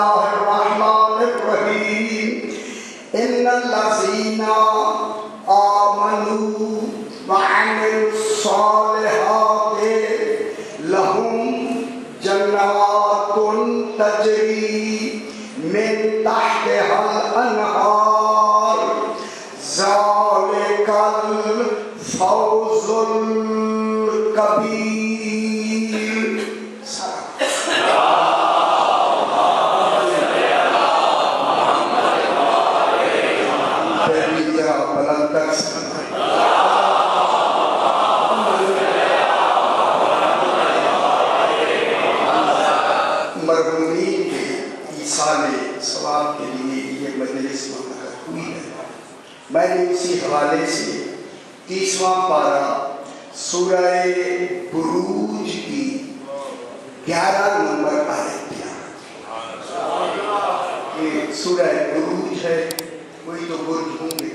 الرحمن الرحیم ان الذین آمنوا وعملوا الصالحات لهم جنات تجری من تحتها الانہار ذالک الفوز الکبیر. مرحومین کے ایصال ثواب کے لیے یہ مجلس منعقد ہوئی ہے. میں نے اسی حوالے سے 30واں پارہ سورہ بروج کی 11 نمبر آیت دیا. یہ سورہ بروج ہے. کوئی تو برج ہوں گے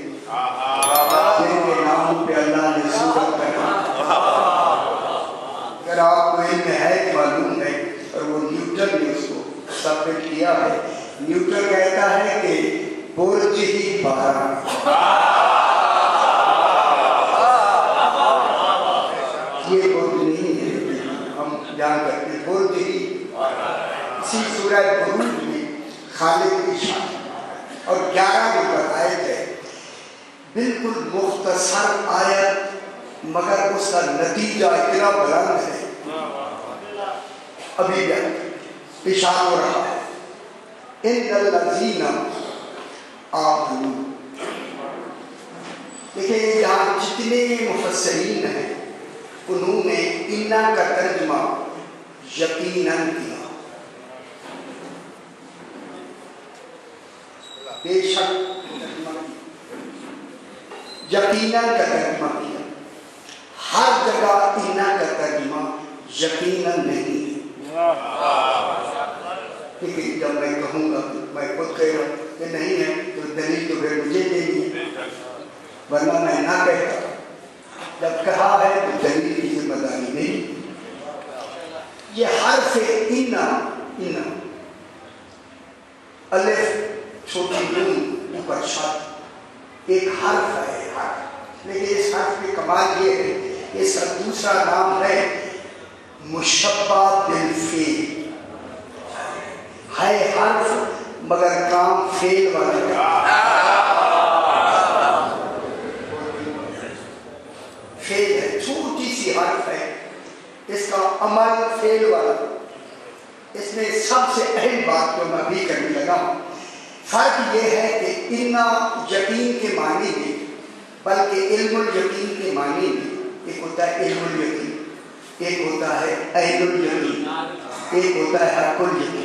جن کے ناموں پہ اللہ نے سورت کا نام. اگر آپ کو علم ہے معلوم ہے اور وہ نیوٹن نے اس کو ثابت کیا ہے. نیوٹن کہتا ہے کہ برج ہی 12. یہ برج نہیں ہے ہم جان کرتے ہیں. برج ہی اسی سورہ بروج میں خالق کی شان اور 11 نمبر آیت ہے. بالکل مختصر آیت مگر اس کا نتیجہ اتنا بلند ہے. ابھی اشارہ ہو رہا ہے ان الذین آمنوا. دیکھیں یہاں جتنے مفسرین ہیں انہوں نے انا کا ترجمہ یقیناً کیا. بے شک یقیناً کا ترجمہ کیا. ہر جگہ انا کا ترجمہ یقیناً نہیں ہے. لیکن جب میں کہوں گا میں خود کہہ رہا ہوں کہ نہیں ہے تو دلیل تو پھر مجھے دینی ہے ورنہ میں نہ کہتا. جب کہا ہے تو دلیل کی ذمہ داری نہیں. یہ حرف انا الف چھوٹی نون اوپر شد ایک حرف ہے. لیکن اس حرف کی کمال یہ ہے اس کا دوسرا نام ہے مشبہ بالفعل. ہے حرف مگر کام فعل والا فعل ہے. چھوٹی سی حرف ہے اس کا عمل فعل والا. اس میں سب سے اہم بات جو میں بھی کرنے لگا ہوں فرق یہ ہے کہ انا یقین کے معنی میں بلکہ علم الیقین کے معنی میں ایک ہوتا ہے علم الیقین ایک ہوتا ہے عین الیقین ایک ہوتا ہے حق الیقین.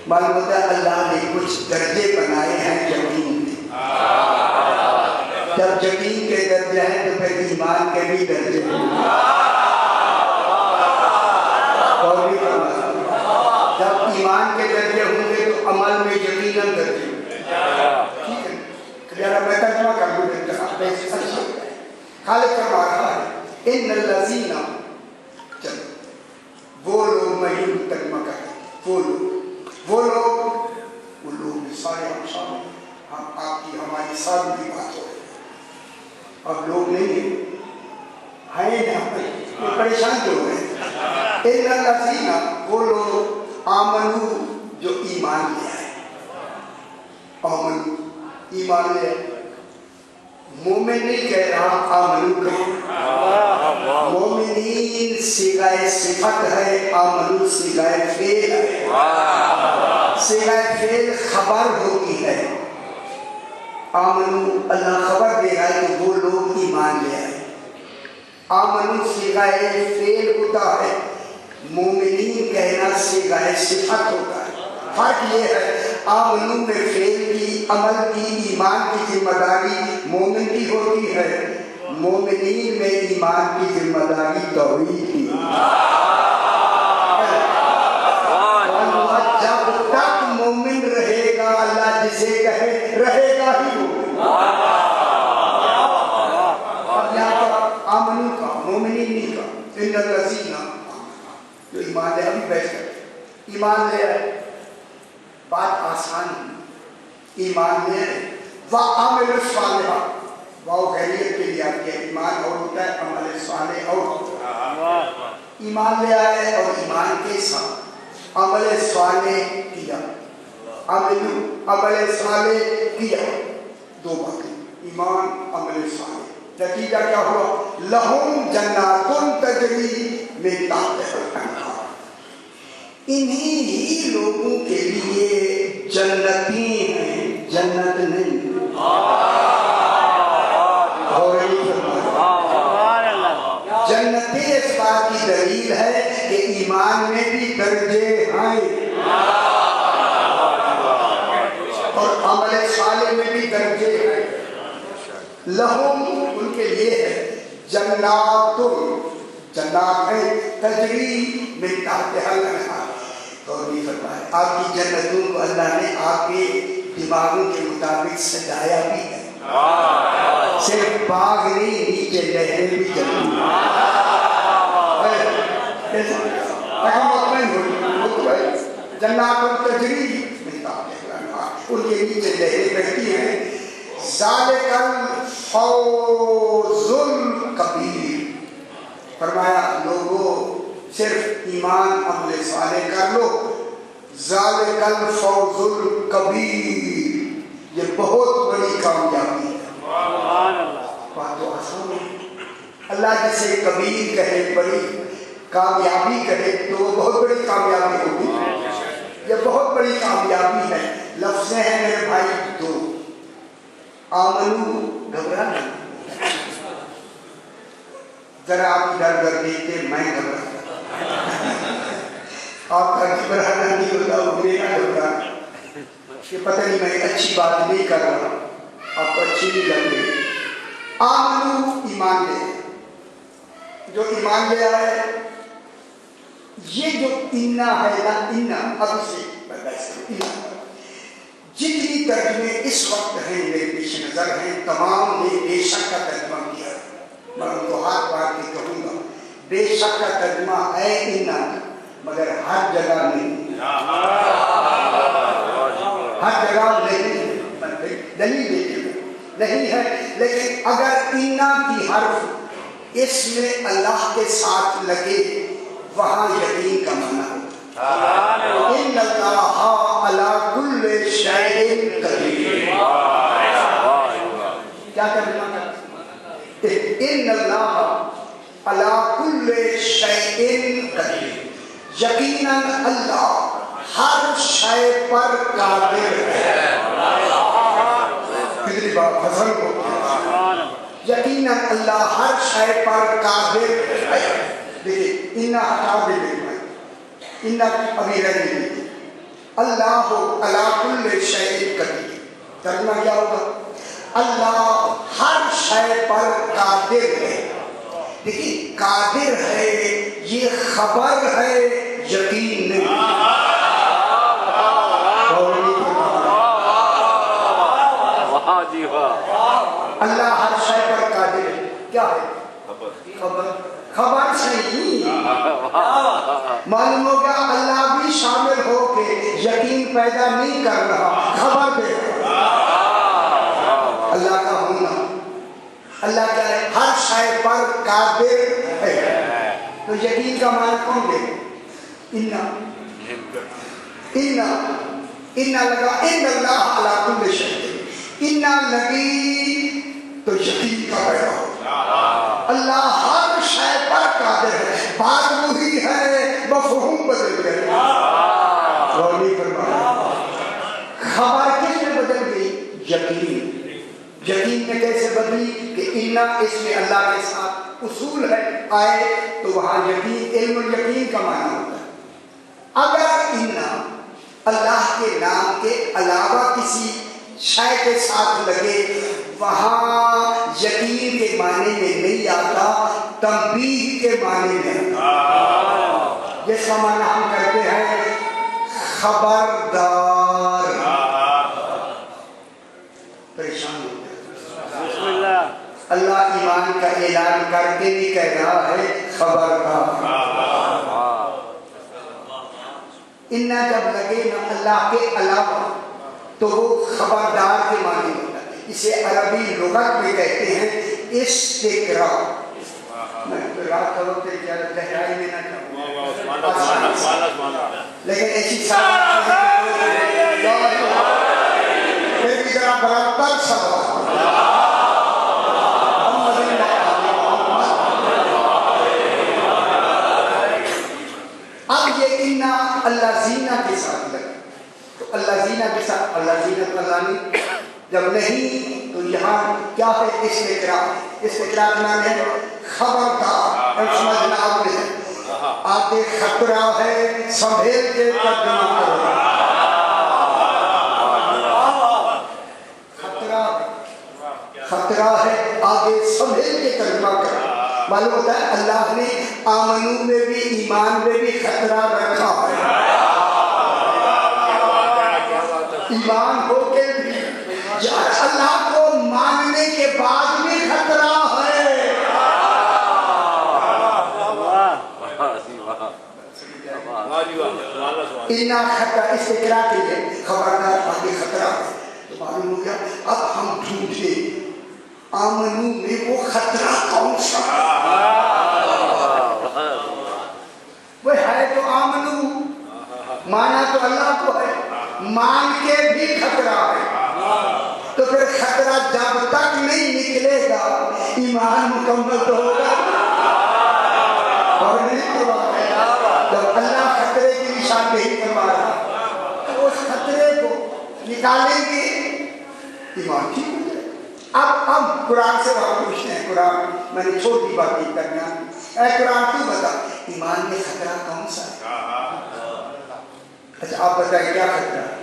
معلوم ہوتا ہے اللہ نے کچھ درجے بنائے ہیں یقین میں. جب یقین کے درجے ہیں تو پھر ایمان کے بھی درجے ہیں. اور بھی جب ایمان کے درجے ہوں گے تو عمل میں یقیناً درجے. ٹھیک ہے ذرا میں ترجمہ کر دوں خالق فرما رہا ہے ان الذین. چلو وہ لوگ میں یوں ترجمہ کرتا ہوں وہ لوگ سارے ہم شامل ہم آپ کی ہماری ساری کی بات ہو رہی ہے. اب لوگ نہیں ہیں نا پریشان جو ہو رہے ہیں. ان الذین وہ لوگ آمنو جو ایمان لے آئے. آمنو ایمان لے آئے. مومن نہیں کہہ رہا آمنو کا. مومنین صیغہ صفت ہے آمنو صیغہ فعل ہے. صیغہ فعل خبر ہوتی ہے. آمنو اللہ خبر دے رہا ہے کہ وہ لوگ ایمان لے آئے. آمنو صیغہ فعل ہوتا ہے. مومنین کہنا صیغہ صفت ہوتا ہے. فرق یہ ہے آمنو میں فعل کی عمل کی ایمان کی ذمہ داری مومن کی ہوتی ہے. مومنین میں ایمان کی ذمہ داری توحید کی. جب تک مومن رہے گا اللہ جسے کہے رہے گا ہی وہ. اب یہاں پر آمنو کا مومنین کا ان الذین. ایمان لے آئے. بات آسان ہے. ایمان میں وعمل الصالحات، واو خیریت کے لیے آپ کے ایمان اور ہوتا ہے، عمل صالح اور ہوتا ہے. ایمان لے آئے اور ایمان کے ساتھ عمل صالح کیا، عمل صالح کیا، دو باتیں، ایمان عمل صالح. نتیجہ کیا ہوا؟ لہم جنات تجری من تحتہا الانہار، انہی ہی لوگوں کے لیے جنتی ہیں، جنت نہیں. جنتی اس بات کی دلیل ہے کہ ایمان میں بھی درجے ہیں اور عمل صالح میں بھی درجے ہیں. لہم ان کے لیے ہے جنات، جنات ہے تجری من تحتہا الانہار. اور نہیں فرمائے آپ کی جنتوں کو اللہ نے آپ کے دماغوں کے مطابق سجایا بھی ہے. صرف باغ نہیں، نیچے نہریں بھی چلتی جنات تجری من تحتہا الانہار، ان کے نیچے نہریں بہتی ہیں. ذالک الفوز الکبیر، فرمایا لوگوں صرف ایمان عمل صالح کر لو. ذالک الفوز الکبیر، یہ بہت بڑی کامیابی ہے. بات تو آسان ہے. اللہ جسے کبیر کہے، بڑی کامیابی کہے تو وہ بہت بڑی کامیابی ہوگی. یہ بہت بڑی کامیابی ہے. لفظیں ہیں میرے بھائی دو، آمنو، گھبرانا. ذرا آپ ادھر ادھر دیکھتے، میں گھبراتا، آپ کا گھبرانا نہیں ہوتا، وہ میرا گھبرانا. کہ پتہ نہیں میں اچھی بات نہیں کر رہا، آپ کو اچھی نہیں لگ رہی. آمنو، ایمان لے. جو ایمان لے آئے، یہ جو انا ہے نا، انا اب سے جتنی ترجمے اس وقت ہیں میرے پیش نظر ہیں، تمام نے بے شک کا ترجمہ کیا. میں ان کو ہاتھ بار کے کہوں گا بے شک کا ترجمہ ہے انا، مگر ہر جگہ نہیں، ہر جگہ نہیں. دلیل دیکھیں نہیں ہے، لیکن اگر انا کی حرف اس میں اللہ کے ساتھ لگے وہاں یقین کا معنی ہوتا. ان اللہ علی کل شیء قدیر. کیا ترجمہ کرتے ہیں؟ ان اللہ علی کل شیء قدیر، یقیناً اللہ ہر شے پر قادر ہے. کتنی بات حسن کو، یقیناً اللہ ہر شے پر قادر ہے. دیکھیں انا ہٹا دے دیکھنا، انا ابھی رہ نہیں. اللہ علی کل شیء قدیر، ترجمہ کیا ہوگا؟ اللہ ہر شے پر قادر ہے. دیکھیں قادر ہے یہ خبر ہے، یقین نہیں. اللہ ہر شے پر قادر ہے، کیا ہے؟ خبر. خبر نہیں، معلوم ہوگا اللہ بھی شامل ہو کے یقین پیدا نہیں کر رہا، خبر دے رہا. اللہ کا ہونا، اللہ کیا ہے؟ ہر شے پر قادر ہے. تو یقین کا معنی کون دے؟ انا، انا، انا لگا ان اللہ علی کل شیء، انا لگی تو یقین کا پیدا ہو. اللہ ہر شے پر قادر ہے. بات وہی ہے، مفہوم بدل گیا. غوری فرمایا خبر کس میں بدل گئی؟ یقین. یقین میں کیسے بدلی؟ کہ انا اس میں اللہ کے ساتھ اصول ہے، آئے تو وہاں یقین، علم الیقین کا معنی ہوتا ہے. اگر انا اللہ کے نام کے علاوہ کسی شے کے ساتھ لگے وہاں یقین کے معنی میں نہیں آتا، تنبیہ کے معنی میں آتا. جس کا معنی ہم کرتے ہیں خبردار. پریشان ہوتے ہیں. اللہ ایمان کا اعلان کر کے بھی کہہ رہا ہے خبردار. انا جب لگے نا اللہ کے علاوہ تو وہ خبردار کے معنی ہوتا ہے. اسے عربی لغت میں کہتے ہیں استقرا. میں رات کا وقت گہرائی میں نہ جاؤں لیکن ایسی پھر بھی ذرا برابر سوال. اب یہ انا اللہ زینہ کے ساتھ لگا تو اللہ زینہ کے ساتھ اللہ زینہ اللہ جب نہیں تو یہاں کیا ہے استقرا. استقرا کا نام ہے خبردار. سمجھنا آپ نے آگے خطرہ ہے سنبھل کے ترجمہ کرو. خطرہ ہے آگے سنبھل کے ترجمہ کرو. معلوم ہوتا ہے اللہ نے آمنو میں بھی ایمان میں بھی خطرہ رکھا ہے. ایمان ہو کے بھی اللہ کو ماننے کے بعد بھی خطرہ ہے. انا خطرہ استقرا کے لیے خبردار آگے خطرہ ہے. تو معلوم ہو گیا اب ہم ڈھونڈے آمنو میں وہ خطرہ کون سا وہ ہے. تو آمنو مانا تو اللہ کو ہے, مان کے بھی خطرہ ہے. تو پھر خطرہ جب تک نہیں نکلے گا ایمان مکمل تو ہوگا اور نہیں کروا. جب اللہ خطرے کی نشاندہی کروا رہا تو اس خطرے کو نکالیں گے ایمان ٹھیک ہو جائے. اب قرآن سے بات پوچھتے ہیں. قرآن میں نے چھوٹی باتیں کرنا. اے قرآن تو بتا ایمان میں خطرہ کون سا ہے؟ اچھا آپ بتائیں کیا خطرہ ہے؟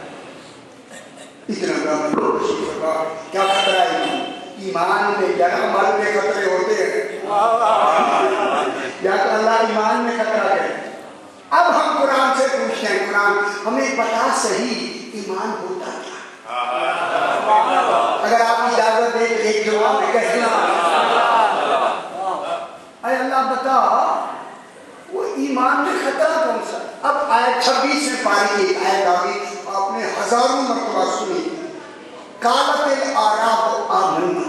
اتنا بڑا کیا خطرہ ہے ایمان میں؟ یا عمل میں خطرے ہوتے ہیں یا تو اللہ ایمان میں خطرہ ہے. اب ہم قرآن سے پوچھتے ہیں قرآن ہمیں بتا صحیح ایمان ہوتا کیا. اگر آپ اجازت دیں تو ایک جواب میں کہنا اے اللہ بتا وہ ایمان میں خطرہ کون سا. اب آیت 26 میں پاری ایک آیت آگئی آپ نے ہزاروں مرتبہ سنی. قالت الاعراب آمنا.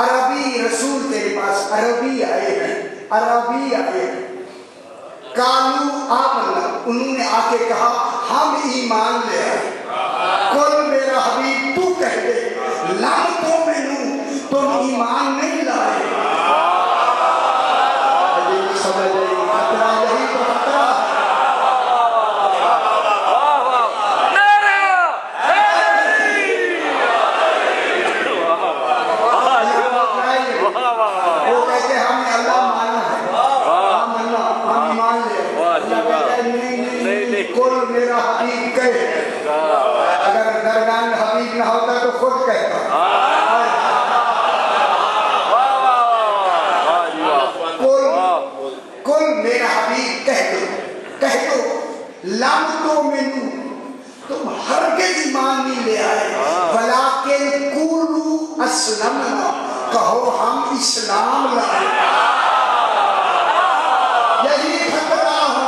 عربی رسول تیرے پاس عربی آئے ہیں, عربی آئے ہیں. قالو آمنا انہوں نے آ کے کہا ہم ایمان لے آئے. قل میرا حبیب تو کہہ دے لم تؤمنوا تم ایمان نہیں لائے. سمجھ رہے خطرہ یہی تو خطرہ وہ کہتے ہیں ہم نے اللہ مانا ہے, ہم اللہ ہم ایمان لے. اللہ کہتا ہے نہیں کل میرا حبیب کہے. اگر درمیان حبیب نہ ہوتا تو خود کہتا کل میرا حبیب کہہ دو لم تؤمنوا تم ہرگز ایمان نہیں لے آئے ولکن قولوا اسلمنا کہو ہم اسلام لائے. یہی خطرہ ہو.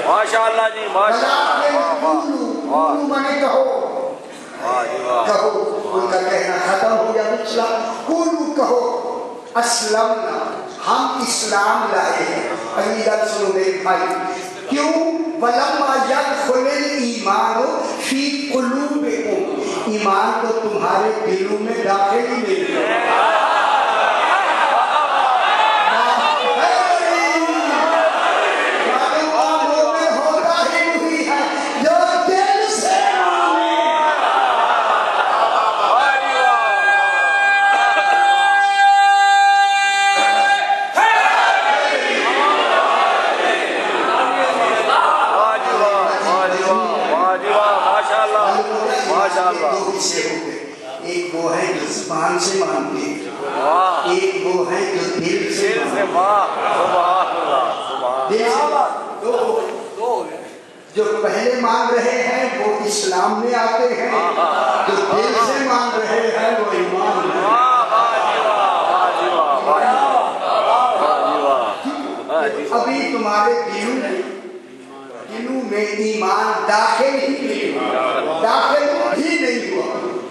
ماشاءاللہ جی ماشاءاللہ. میں کہو ان کا کہنا ختم ہو گیا. پچھلا قولوا کہو اسلمنا ہم اسلام لائے ہیں. اگلی بات سنو میرے بھائی کیوں ولما يدخل الایمان فی قلوبکم ایمان تو تمہارے دلوں میں داخل ہی نہیں ہے. ایک وہ ہے جو زبان سے مانتے ہیں, ایک وہ ہے جو دل سے مانتے ہیں. جو پہلے مان رہے ہیں وہ اسلام میں آتے ہیں، جو دل سے مان رہے ہیں وہ ایمان میں۔ ابھی تمہارے دلوں میں ایمان داخل ہی نہیں ہوا۔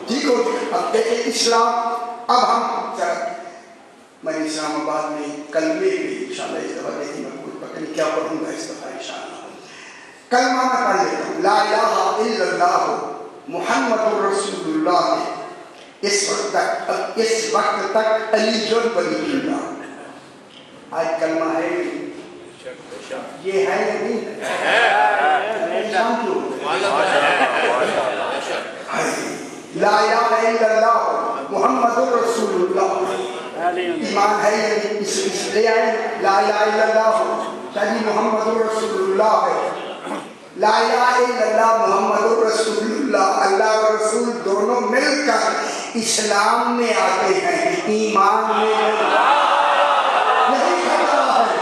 ٹھیک ہو؟ اب دیکھیں اسلام، اب ہم میں اسلام آباد میں کلمے میں انشاءاللہ اس دفعہ دیکھیں میں کوئی پتہ نہیں کیا پڑھوں گا اس دفعہ انشاءاللہ۔ کلمہ میں پڑھ لیتا ہوں، لا الہ الا اللہ محمد رسول اللہ۔ اس وقت تک علی ولی اللہ۔ آج کلمہ ہے یہ ہے یا نہیں لا الہ الا اللہ محمد رسول اللہ۔ ایمان ہے اس لے آئے لا الہ الا اللہ شاہی محمد رسول اللہ ہے۔ لا الہ الا اللہ محمد رسول اللہ، اللہ و رسول دونوں مل کر اسلام میں آتے ہیں، ایمان میں نہیں کھڑا ہے۔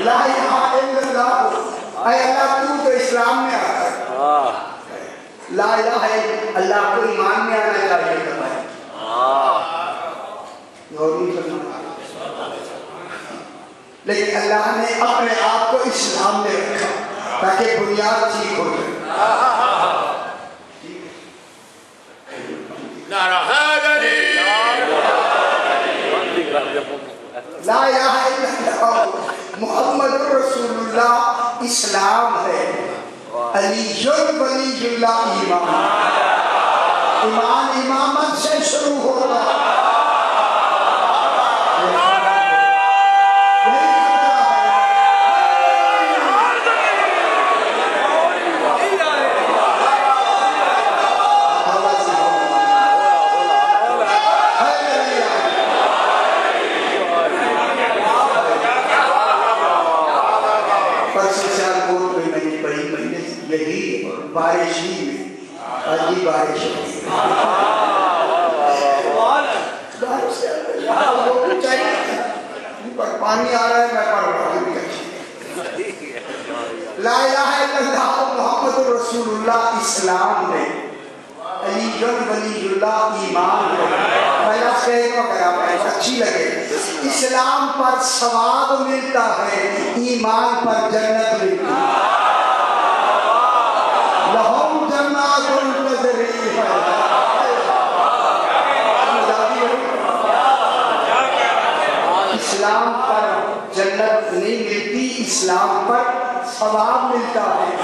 لا الہ الا اللہ، اے اللہ تو اسلام میں آتا ہے۔ لا الہ الا اللہ کو ایمان میں آنا چاہیے تھا۔ لیکن اللہ نے اپنے آپ کو اسلام میں رکھا تاکہ بنیاد ٹھیک ہو جائے۔ لا الہ الا اللہ محمد رسول اللہ اسلام ہے، علی ولی اللہ ایمان۔ ایمان امامت سے شروع ہوگا۔ بارش ہی میں آجی بارش پانی آ رہا ہے میں پڑھ رہا ہوں۔ لا الہ الا اللہ محمد رسول اللہ اسلام ہے، علی ولی اللہ ایمان ہے۔ میں لفظ کہے تو اگر آپ اچھی لگے، اسلام پر ثواب ملتا ہے، ایمان پر جنت ملتی ہے۔ اسلام پر جنت نہیں ملتی، اسلام پر ثواب ملتا ہے،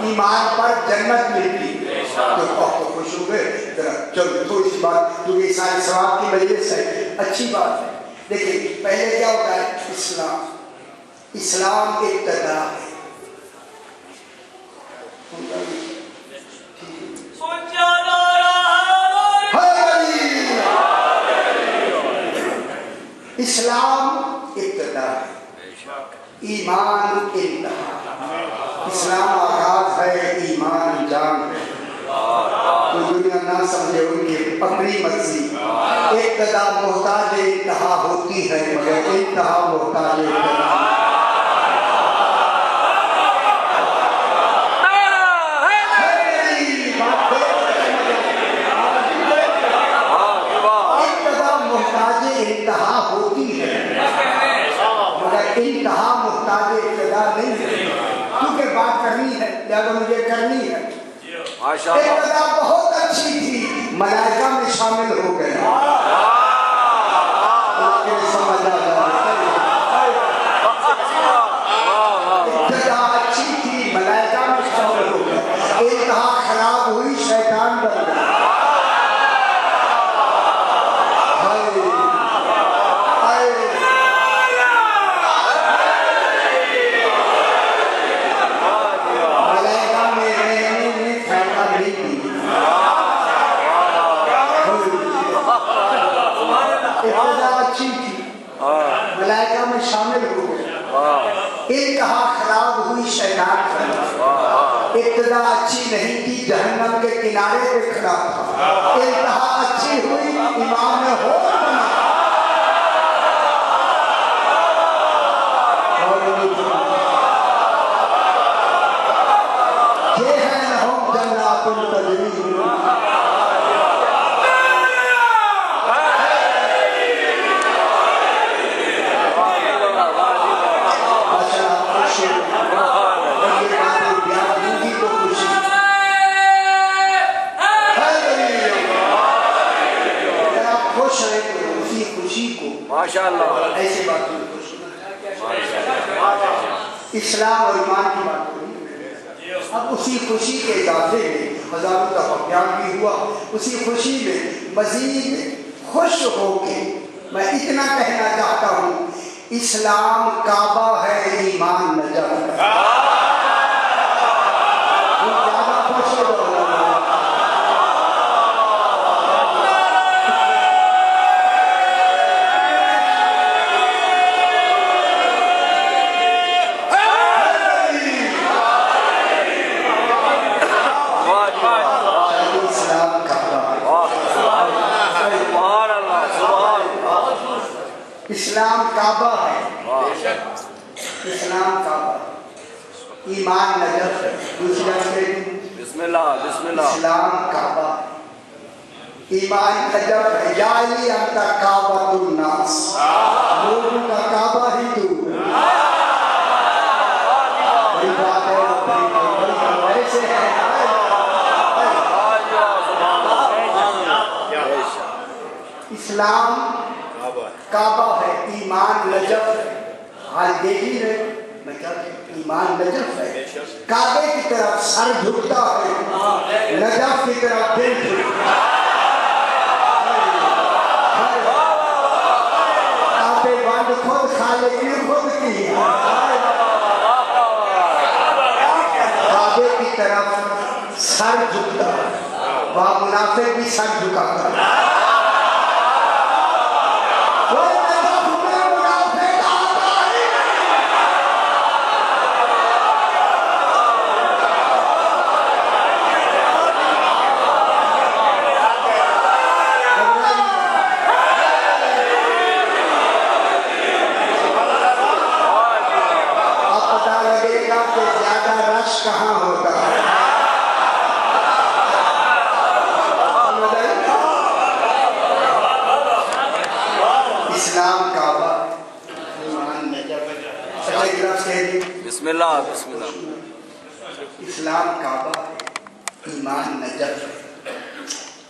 ایمان پر جنت ملتی ہے۔ تو خوش ہو گئے، چلو تھوڑی سی بات کیونکہ سارے ثواب کی مجلس ہے، اچھی بات ہے۔ دیکھیں پہلے کیا ہوتا ہے، اسلام ابتدا ہے۔ اسلام ابتدا ہے، ایمان انتہا۔ اسلام آغاز ہے، ایمان جان ہے۔ کوئی دنیا نہ سمجھے ان کی اپنی مرضی، ابتدا محتاج انتہا ہوتی ہے مگر انتہا محتاج ابتدا۔ انتہا ہوتی ہے مگر انتہا محتاج ابتدا نہیں ہے، کیونکہ بات کرنی ہے لہذا مجھے کرنی ہے۔ ابتدا بہت اچھی تھی، ملائکہ میں شامل ہو گئے، ابتدا اچھی تھی، ملائکہ میں شامل ہو گئے، انتہا خراب ہوئی، شیطان بن گیا۔ ابتدا اچھی تھی، ملائکہ میں شامل ہو گئے، ابتدا اچھی نہیں تھی، جہنم کے کنارے پہ کھڑا تھا، انتہا اچھی ہوئی، امام نے ہوش بنا یہ ہے لہم جنات تجری ماشاءاللہ ایسی بات اسلام اور ایمان کی بات ہوئی، اب اسی خوشی کے اضافے میں ہزاروں دفعہ بیان بھی ہوا، اسی خوشی میں مزید خوش ہو کے میں اتنا کہنا چاہتا ہوں، اسلام کعبہ ہے، ایمان نجف ہے۔ زیادہ خوش ہو جاؤ اسلام کعبہ ہے، اسلام کعبہ، ایمان نجف ہے۔ دوسری بات بسم اللہ بسم اللہ، اسلام کعبہ، ایمان نجف ہے۔ یا علی انت کعبۃ الناس، لوگوں کا کعبہ ہی تو بڑی بات ہے، ایسے ہے اسلام کعبہ ہے، ایمان نجف ہے۔ آج دیکھ ہی رہے میں کیا کہتا، ایمان نجف ہے، کعبے کی طرف سر جھکتا ہے، نجف کی طرف دل جھکتا ہے۔ کعبے بند خود خالق نے خود کی، کعبے کی طرف سر جھکتا ہے، وہاں منافق بھی سر جھکاتا ہے۔ کہاں ہوتا ہے اسلام کعبہ، ایمان نجف ہے۔ بسم اللہ بسم اللہ، اسلام کعبہ ہے، ایمان نجف ہے۔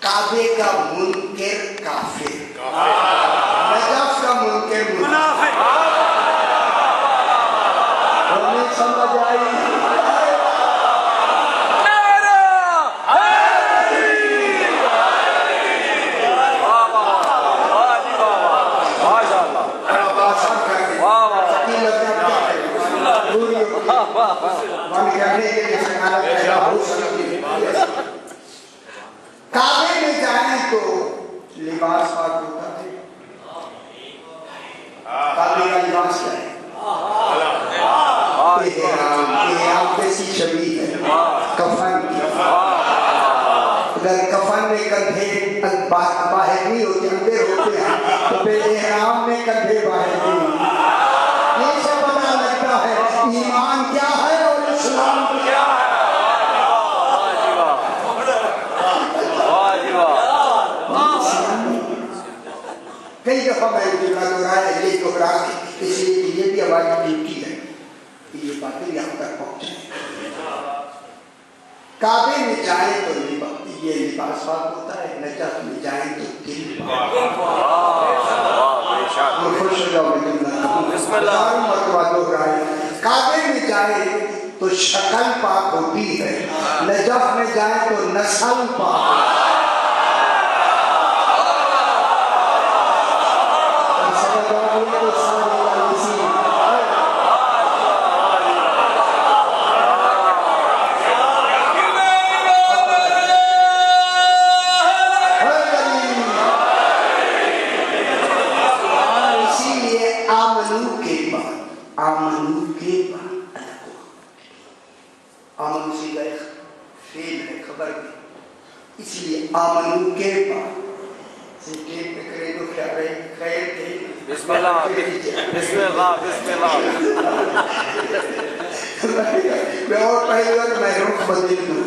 کعبے کا منکر کافر، نجف کا منکر منافق۔ ہمیں سمجھ آئی؟ کعبے میں جائیں تو لباس پاک ہوتا ہے، کعبے کا لباس کیا ہے؟ احرام کیسی شبیہ ہے، کفن کی۔ اگر کفن میں کندھے باہر نہیں ہوتے، اندر ہوتے ہیں، تو پھر احرام میں کندھے باہر نہیں ہوتے۔ یہ سے پتہ لگتا ہے ایمان کیا ہے اور اسلام کیا ہے۔ کئی دفعہ میں جملہ دہرایا، یہ دہرا کے اس لیے کہ یہ بھی ہماری ڈیوٹی ہے کہ یہ باتیں یہاں تک پہنچیں۔ کعبے میں جائیں تو یہ لباس پاک ہوتا ہے، نجف میں جائیں تو دل پاک ہوتا ہے۔ خوش ہو جاؤ میں جملہ ہزاروں مرتبہ دہرایا، کعبے میں جائیں تو شکل پاک ہوتی ہے، نجف میں جائیں تو نسل پاک ہوتی ہے۔ آمن سی گئے خبر دی. اس لیے آمنو کے بعد ٹیپ پہ کرے تو کیا رہے خیر تھے. بسم اللہ بسم اللہ بسم اللہ. میں اور پہلے بار میں رخ بدل دوں.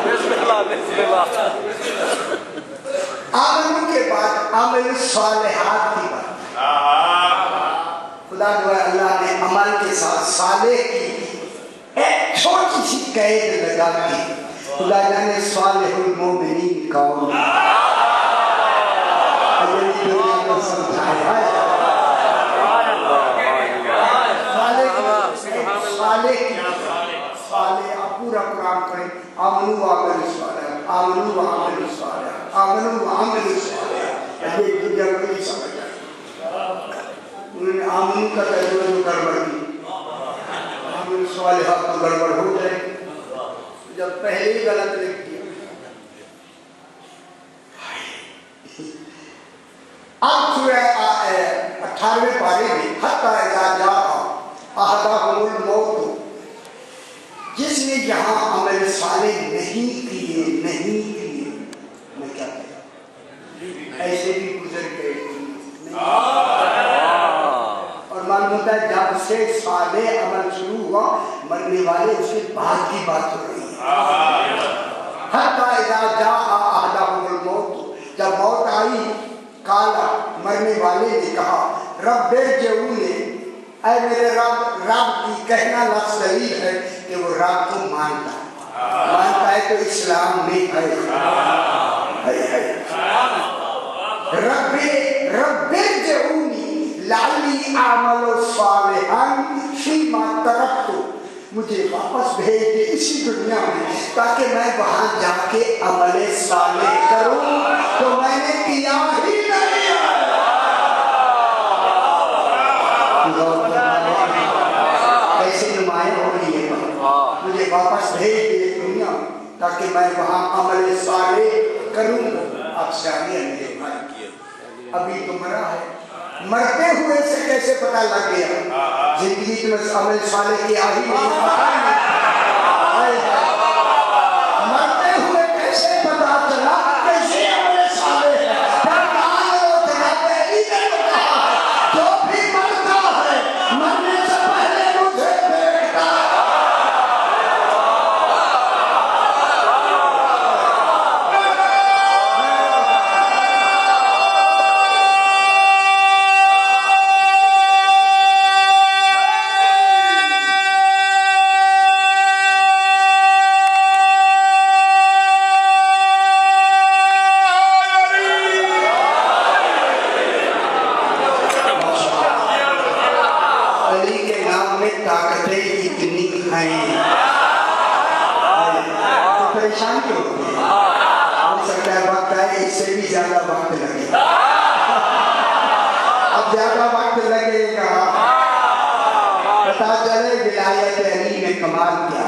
بسم اللہ بسم اللہ. آمنو کے بعد عمل صالحات کی بات. خدا دعا اللہ نے عمل کے ساتھ صالح کی ایک چھوٹی سی قید لگا دی. خدا جانے صالح المومنین کون پورا قرآن پڑھیں. آمنو وعملوا الصالحات آمنو وعملوا الصالحات آمنو وعملوا الصالحات. یہ دنیا کو نہیں سمجھ آئی. انہوں نے آمنو کا ترجمہ جو گڑبڑ کی, آمنو الصالحات تو گڑبڑ ہو جائے جب پہلے ہی غلط لکھ دیا. اب سورہ 18ویں پارے میں حتی اذا جاء احدهم الموت, جس نے یہاں عمل صالح نہیں کیے میں کیا کہا ایسے بھی گزر گئے. اور معلوم ہوتا ہے جب سے صالح عمل شروع ہوا مرنے والے اس کے بعد کی بات ہو رہی ہے. حتی اذا جاء احدهم الموت, جب موت آئی کالا مرنے والے نے کہا رب ارجعونی, اے میرے رب کی کہنا لفظ دلیل ہے کہ وہ رب کو مانتا ہے تو اسلام میں ہے. رب ارجعونی لعلی اعمل صالحا فیما ترکت, مجھے واپس بھیج دے اسی دنیا میں تاکہ میں وہاں جا کے عمل صالح کروں تو میں نے کیا ہی نہیں. کیسے نمایاں ہو رہی ہے, مجھے واپس بھیج دے دنیا تاکہ میں وہاں عمل صالح کروں. اب شادی میرے بھائی ابھی تو مرا ہے, مرتے ہوئے سے کیسے پتہ لگ گیا زندگی میں عمل صالح کیا ہی نہیں, مرتے ہوئے کیسے پتہ چلا کیسے عمل صالح ہے. جو بھی مرتا ہے مرنے سے پہلے مجھے دیکھتا ہے. پریشان کیوں ہوتے ہیں؟ ہو سکتا ہے وقت آئے اس سے بھی زیادہ وقت لگے, اب زیادہ وقت لگے گا, پتا چلے ولایت علی نے کمال کیا.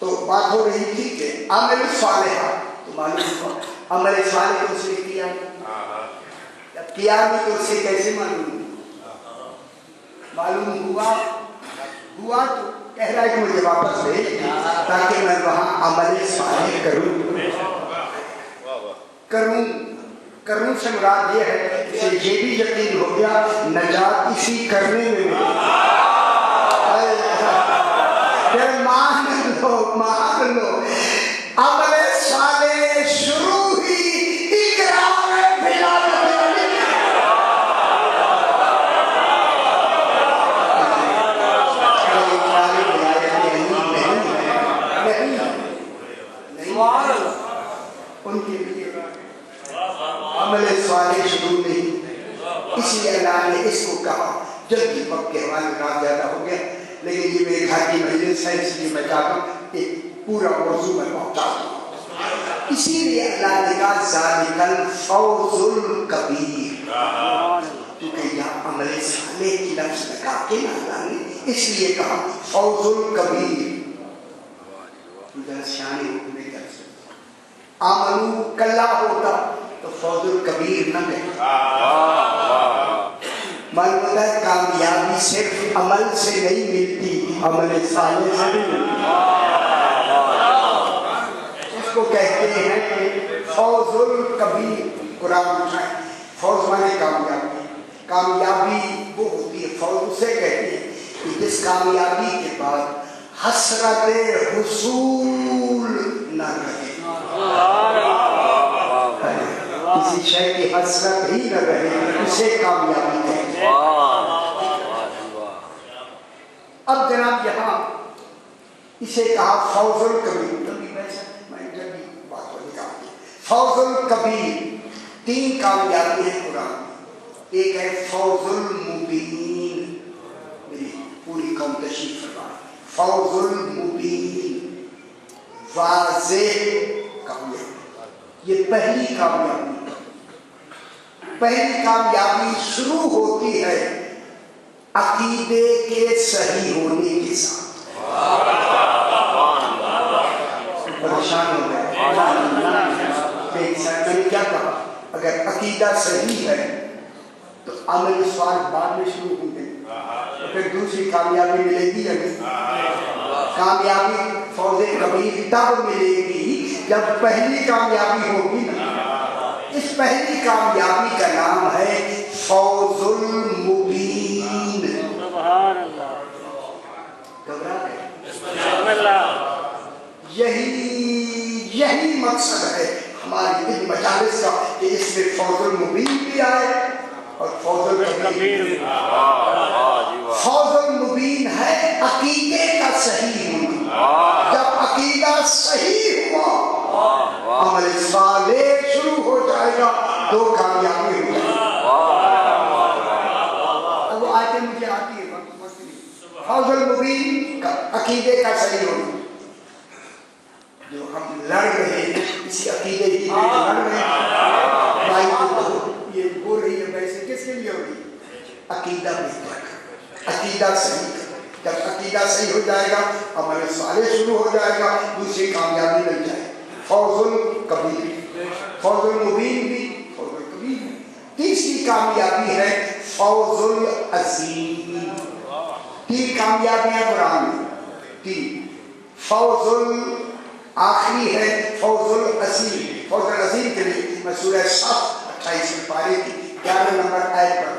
تو بات ہو رہی تھی کہ عمل صالح, تو معلوم ہوا عمل صالح تو اس نے کیا, جب کیا بھی تو اس سے کیسے معلوم ہوا تو کہہ رہا ہے کہ مجھے واپس بھیج تاکہ میں وہاں عمل صالح کروں سے مراد یہ ہے کہ یہ بھی یقین ہو گیا نجات اسی کرنے میں ملی. پھر مان لو عمل صالح شروع ہی اقرار ان کے لیے عمل صالح شروع نہیں. اس لیے اللہ نے اس کو کہا جلدی وقت کے حوالے رات زیادہ ہو گیا, لیکن یہ میرے گھر کی مجلس ہے اس لیے میں چاہتا ہوں ایک پورا موضوع میں پہنچا دوں. اسی لیے اللہ نے کہا ذالک الفوز الکبیر, کیونکہ یہاں عمل صالح کی لفظ لگا کے اللہ نے اس لیے کہا فوز الکبیر. شان حکم کر سکتا آمنو کلا ہوتا تو فوز الکبیر نہ کہتا. معلوم ہے کامیابی صرف عمل سے نہیں ملتی، عمل صالح سے بھی ملتی۔ اس کو کہتے ہیں کہ فوز الکبیر، قرآن میں فوز مانے کامیابی، کامیابی وہ ہوتی ہے، فوز اسے کہتے ہیں کہ جس کامیابی کے بعد حسرت حصول نہ رہے، کسی شے کی حسرت ہی نہ رہے، اسے کامیابی کہتے ہیں۔ اب جناب یہاں اسے کہا فوز الکبیر، میں جب بھی بات کو نکالتی فوز الکبیر، تین کامیابی ہیں قرآن میں، ایک ہے فوز المبین، میری پوری قوم تشریف فرما، فوز المبین واضح کامیابی، یہ پہلی کامیابی، پہلی کامیابی شروع ہوتی ہے عقیدے کے صحیح ہونے کے ساتھ۔ پریشان ہو گئے میں نے کیا کہا، اگر عقیدہ صحیح ہے تو عمل سوال بعد میں شروع ہوں گے، تو پھر دوسری کامیابی ملے گی یا نہیں؟ کامیابی فوز کبیر تب ملے گی جب پہلی کامیابی ہوگی نا۔ اس پہلی کامیابی کا نام ہے فوز المبین۔ سبحان اللہ، گھبرا گئے؟ بسم اللہ، یہی مقصد ہے ہماری ان مجالس کا کہ اس میں فوز المبین بھی آئے اور فوز الکبیر بھی۔ فوز المبین ہے عقیدے کا صحیح ہونا، جب عقیدہ صحیح ہوا عمل صالح شروع ہو جائے گا، دو کامیابی ہو جائے گی۔ اب وہ آیتیں مجھے آتی ہے، فوز المبین کا عقیدے کا صحیح ہونا، جو ہم لڑ رہے ہیں اسی عقیدے کی لڑ رہے ہیں، بھائی تو یہ بول رہی ہے ویسے کس کے لیے ہو رہی ہے؟ عقیدہ بہتر، عقیدہ صحیح کر، جب عقیدہ صحیح ہو جائے گا عمل صالح شروع ہو جائے گا، دوسری کامیابی مل جائے گی۔ فوز الکبیر، فوز المبین بھی، فوز الکبیر بھی۔ تیسری کامیابی ہے فوز العظیم۔ تین کامیابیاں قرآن میں، تین۔ فوز آخری ہے فوز العظیم۔ فوز العظیم کے لیے میں سورہ صف 28 پارے کی 11 نمبر آیت پر،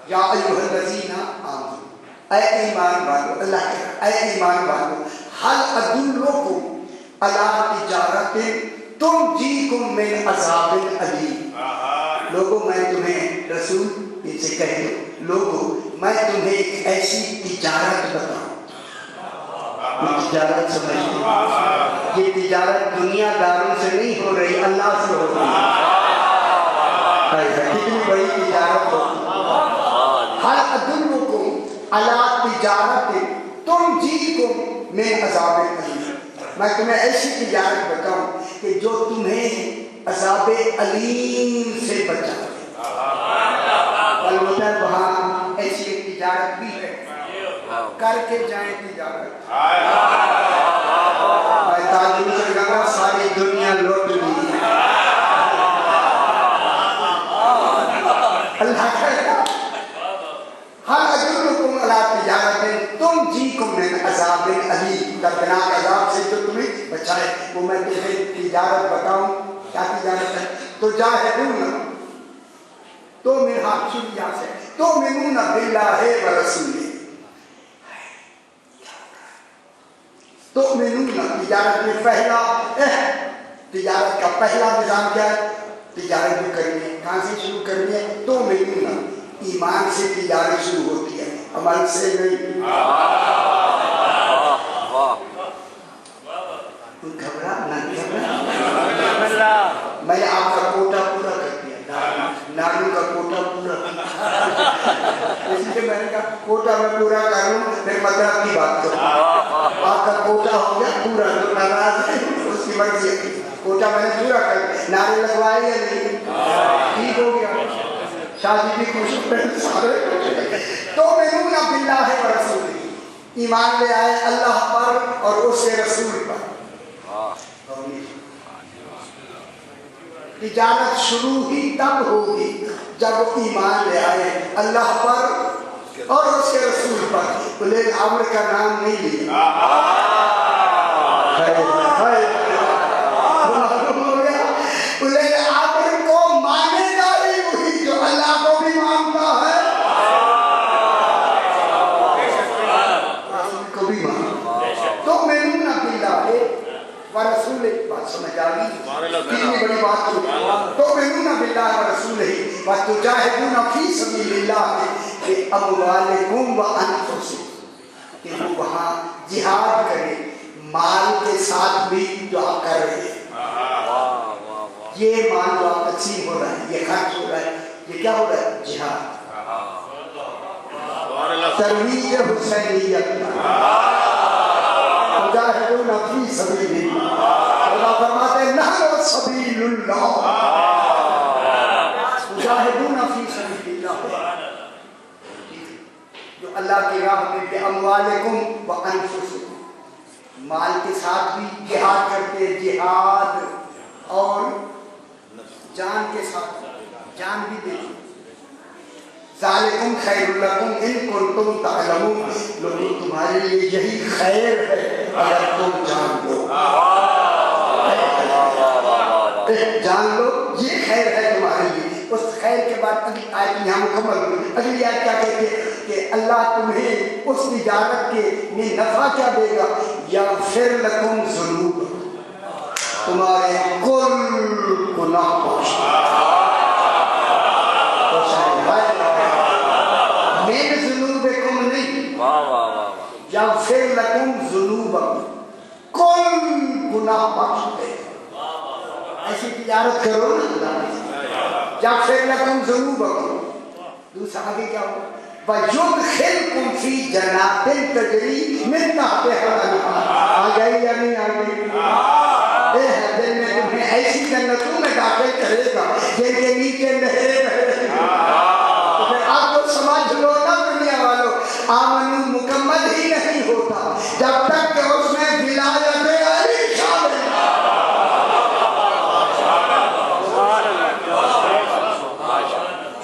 یا ایھا الذین آمنوا، اے ایمان والو، اللہ کہتا ہے اے ایمان والو، هل ادلکم علی تجارت تنجیکم من عذاب علیم۔ لوگوں میں تمہیں رسول ان سے کہہ دو، لوگوں میں تمہیں ایک ایسی تجارت بتاؤں، تجارت سمجھتے ہیں یہ تجارت دنیا داروں سے نہیں ہو رہی، اللہ سے ہو رہی ہے، کتنی بڑی تجارت ہوتی ہے۔ ہر ادلکم علی تجارت تنجیکم من عذاب علیم، میں تمہیں ایسی تجارت بتاؤں کہ جو تمہیں عذاب علیم سے بچائے۔ البتہ وہاں ایسی ایک تجارت بھی ہے، کر کے جائیں تجارت، میں تعلیم سے کہا ساری دنیا لوٹ لی، اللہ کہتا ہر ادلکم علی تجارت تنجیکم من عذاب علیم، دردناک عذاب سے جو تمہیں بچائے، وہ میں تمہیں تجارت بتاؤں۔ کیا تجارت ہے؟ تو جاہدون، تو میرا شریعہ سے تو منون باللہ ورسولہ، تو منون تجارت میں پہلا تجارت کا پہلا نظام کیا ہے؟ تجارت جو کرنی ہے کہاں سے شروع کرنی ہے؟ تو منون، ایمان سے تجارت شروع ہوتی ہے، عمل سے نہیں۔ گھبرا نہ گھبرا، میں نے آپ کا کوٹا پورا کر دیا، نارو کا کوٹا پورا، اس لیے میں نے کہا کوٹا میں پورا کر لوں پھر مطلب کی بات کروں۔ آپ کا کوٹا ہو گیا پورا، جو ناراض ہے اس کی مرضی ہے، کوٹا میں نے پورا کر دیا، نعرے لگوائے یا نہیں، ٹھیک ہو گیا، شادی بھی خوش سارے۔ تو منون باللہ ورسولہ، ایمان لے آئے اللہ پر اور اس کے رسول پر۔ تجارت شروع ہی تب ہوگی جب وہ ایمان لے آئے اللہ پر اور اس کے رسول پر، اولئک الامر کا نام نہیں لیا. معلوم ہو گیا اولئک الامر کو مانے گا ہی وہی جو اللہ کو بھی مانتا ہے، رسول کو بھی مانتا ہے. تو تؤمنون باللہ ورسولہ، بات سمجھ آ گئی؟ کتنی بڑی بات ہوئی. تؤمنون باللہ ورسولہ وتجاہدون فی سبیل اللہ باموالکم وانفسکم، کہ وہ وہاں جہاد کرے مال کے ساتھ بھی جو آپ کر رہے ہیں. یہ مال جو آپ تقسیم ہو رہا ہے، یہ خرچ ہو رہا ہے، یہ کیا ہو رہا ہے؟ جہاد، ترویج حسینیت. مجاہدون فی سبیل اللہ، اللہ فرماتے ہیں نحن سبیل اللہ، مجاہدون فی سبیل اللہ، جو اللہ کی راہ میں باموالکم وانفسکم، مال کے ساتھ بھی جہاد کرتے، جہاد اور جان کے ساتھ، جان بھی دیتے. ذالکم خیر لکم ان کنتم تعلمون، لوگوں تمہارے لیے یہی خیر ہے اگر تم جان لو. جان لو یہ خیر ہے تمہارے لیے. اس خیر کے بعد اگلی آیت یہاں مکمل ہوئی. اگلی آیت کیا کہتے ہیں کہ اللہ تمہیں اس تجارت کے میں نفع کیا دے گا؟ یغفر لکم ذنوب، تمہارے کل گناہ بخش. من ذنوبکم نہیں، یغفر لکم ذنوبکم، کل گناہ بخش دے. ایسی تجارت کرو نا اللہ سے. یغفر لکم ذنوبکم، دوسرا آگے کیا ہو؟ وَيُدْخِلْكُمْ فِي جَنَّاتٍ تَجْرِي مِن تَحْتِهَا الْأَنْهَارُ. آ گئی یا نہیں آ گئی؟ دل میں تمہیں ایسی جنتوں میں داخل کرے گا جن کے نیچے نہریں بہہ رہی ہیں. تو پھر آپ کو سمجھ لو نا دنیا والوں، آمنو مکمل ہی نہیں ہوتا جب تک کہ اس میں ولایت علی شامل ہے.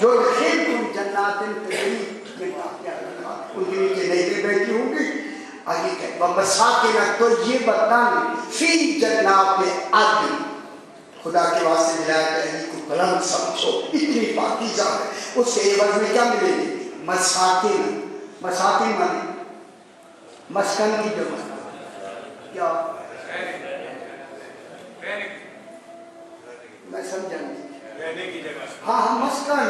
یدخلکم جنات تجری من تحتها الانہار، ان کے نیچے نہریں بہتی ہوں گی. آگے کہ ومساکن طیبۃ فی جنات عدن، خدا کے واسطے ولایت علی کو بلند سمجھو، اتنی پاکیزہ ہے. اس کے عوض میں کیا ملے گی؟ مساکن. مساکن مانے مسکن کی جگہ کیا؟ میں سمجھا نہیں. ہاں مسکن.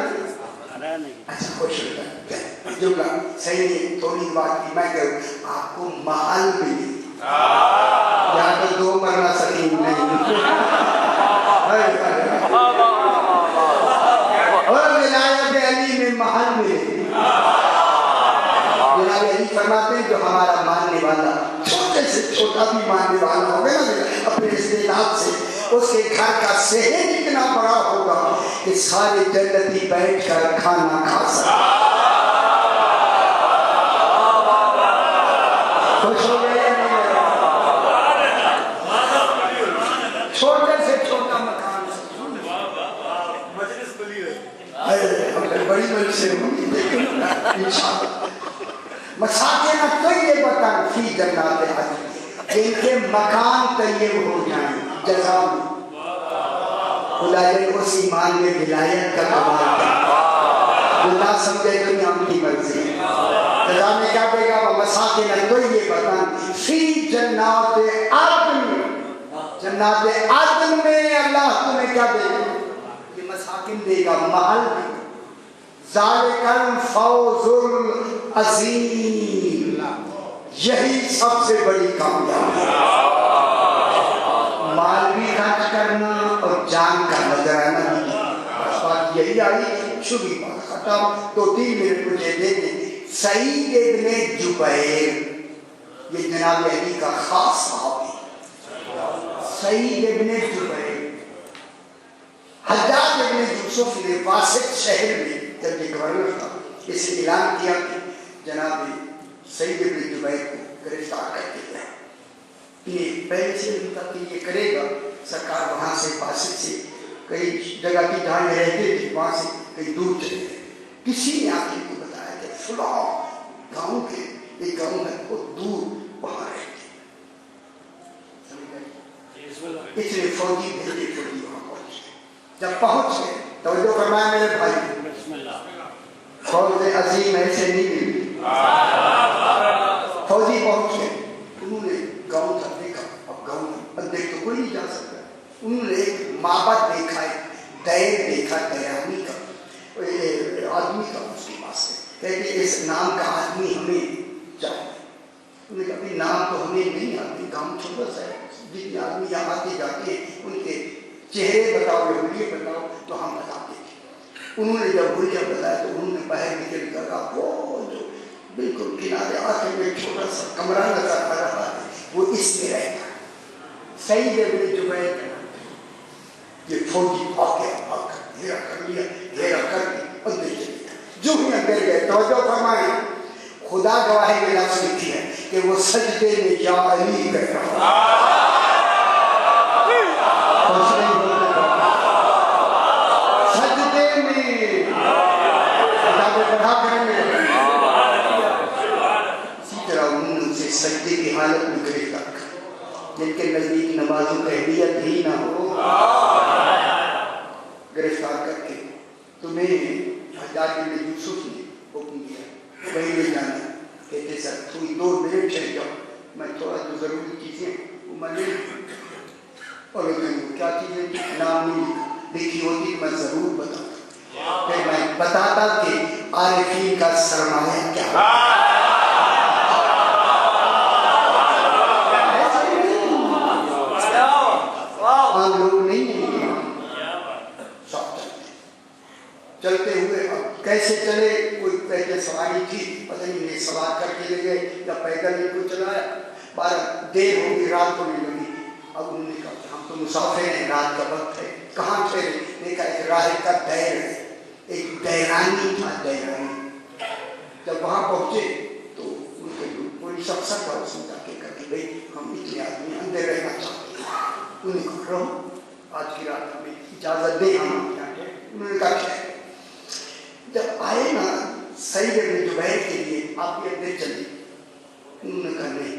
اچھا خوش ہوتا ہے جملہ صحیح ہے. تھوڑی بات کی میں کہوں آپ کو محل ملی، یا تو دو مرلہ سکیم نہیں اور ولایت علی میں محل ملے. جناب علی فرماتے ہیں جو ہمارا ماننے والا چھوٹے سے چھوٹا بھی ماننے والا ہوگا نا اپنے استعداد سے، اس کے گھر کا صحن اتنا بڑا ہوگا کہ سارے جنتی بیٹھ کر کھانا کھا سکتے. خوش ہو گئے یا نہیں؟ چھوٹے سے چھوٹا مکان، بڑی بڑی سے انشاءاللہ. مساکن طیبۃ فی جنات عدن، جن کے مکان طیب ہو جائیں جزا میں. خدا نے اس ایمان میں ولایت کا کمال ہے. اللہ سمجھے دنیا کی مرضی. جزا میں کیا دے گا؟ ومساکن طیبۃ فی جنات عدن، جنات عدن میں اللہ تمہیں کیا دے گا؟ یہ مساکن دے گا، محل دے گا. ذالک الفوز العظیم، یہی سب سے بڑی کامیابی. مال بھی خرچ کرنا اور جان کا نذرانہ بھی. بس بات یہی آئی. شبھی بات ختم. 2-3 منٹ مجھے دے دیں. سعید ابن جبیر، یہ جناب علی کا خاص صحابی. سعید ابن جبیر، حجاج ابن یوسف نے واسط شہر میں جب یہ گورنر تھا اسے اعلان کیا کہ جناب سعید ابن جبیر کو گرفتار کر دیا. یہ پہلے سے نہیں تھا کہ یہ کرے گا. سرکار وہاں سے واسط سے کئی جگہ کی جہاں رہتے تھے وہاں سے کہیں دور چلے گئے. کسی نے آ کے کو بتایا کہ فلاں گاؤں کے ایک گاؤں ہے بہت دور وہاں رہتے. اس لیے فوجی بھیجے, فوجی وہاں پہنچ گئے. جب پہنچ گئے توجہ فرمایا میرے بھائی, فوج عظیم ایسے نہیں ملی. فوجی پہنچ گئے, انہوں نے گاؤں تھا دیکھا. اب گاؤں میں اندر تو کوئی نہیں جا سکتا. انہوں نے ایک معبد دیکھا, ایک دیر دیکھا دیرانی کا, آدمی کا. اس کے پاس سے کہتے اس نام کا آدمی ہمیں چاہیے. انہوں نے کہا بھی نام تو ہمیں نہیں آتی, کام چھوٹا سا ہے. جتنے آدمی یہاں آتے جاتے ہیں ان کے چہرے بتاؤ یا حلیے بتاؤ تو ہم بتاتے ہیں. انہوں نے جب حلیہ بتایا تو انہوں نے باہر نکل کر کہا وہ جو بالکل کنارے آخر میں چھوٹا سا کمرہ نظر آ رہا ہے وہ اس میں رہتا ہے. صحیح جگہ جو ہے یہ فوجی آگے آ کر گھیرا کر لیا, گھیرا کر کے اندر چلے گیا. جو ہی اندر گئے توجہ فرمائیں, خدا گواہی میں لفظ لکھی ہے کہ وہ سجدے میں یا علی کہہ رہا. سجدے میں خدا کو بڑھا کریں گے. اسی طرح انہوں نے اسے سجدے کی حالت میں گرفتار کر, جن کے نزدیک نمازوں کا اہلیت ہی نہ ہو, گرفتار کر کے تمہیں حجاج بن یوسف نے حکم دیا وہیں لے جانا. کہتے سر تھوڑی 2 منٹ چل جاؤ, میں تھوڑا جو ضروری چیزیں وہ میں لے. اور کیا چیزیں نام نہیں لکھی ہوتی میں ضرور بتاتا. پھر میں بتاتا کہ عارفین کا سرمایہ کیا ہے. عام لوگ نہیں ہیں, چلتے ہوئے. اب کیسے چلے, کوئی پہلے سواری تھی پتہ نہیں سوار کر کے لے گئے یا پیدل ہی کو چلایا. 12 دیر ہو گئی, رات ہونے لگی. اب انہوں نے کہا ہم تو مسافر ہیں, رات کا وقت ہے, کہاں چلے. دیکھا ایک راہب کا دیر ہے, ایک دیرانی تھا, دیرانی. جب وہاں پہنچے تو ان کے پولیس افسر تھا, اس نے جا کے کہا کہ بھائی ہم اتنے آدمی اندر رہنا چاہتے ہیں. انہوں نے کہا رہو, آج کی رات ہمیں اجازت دے, ہم یہاں ہیں. انہوں نے کہا کیا. جب آئے نا سعید بن جبیر کے لیے آپ کے اندر چلے, انہوں نے کہا نہیں,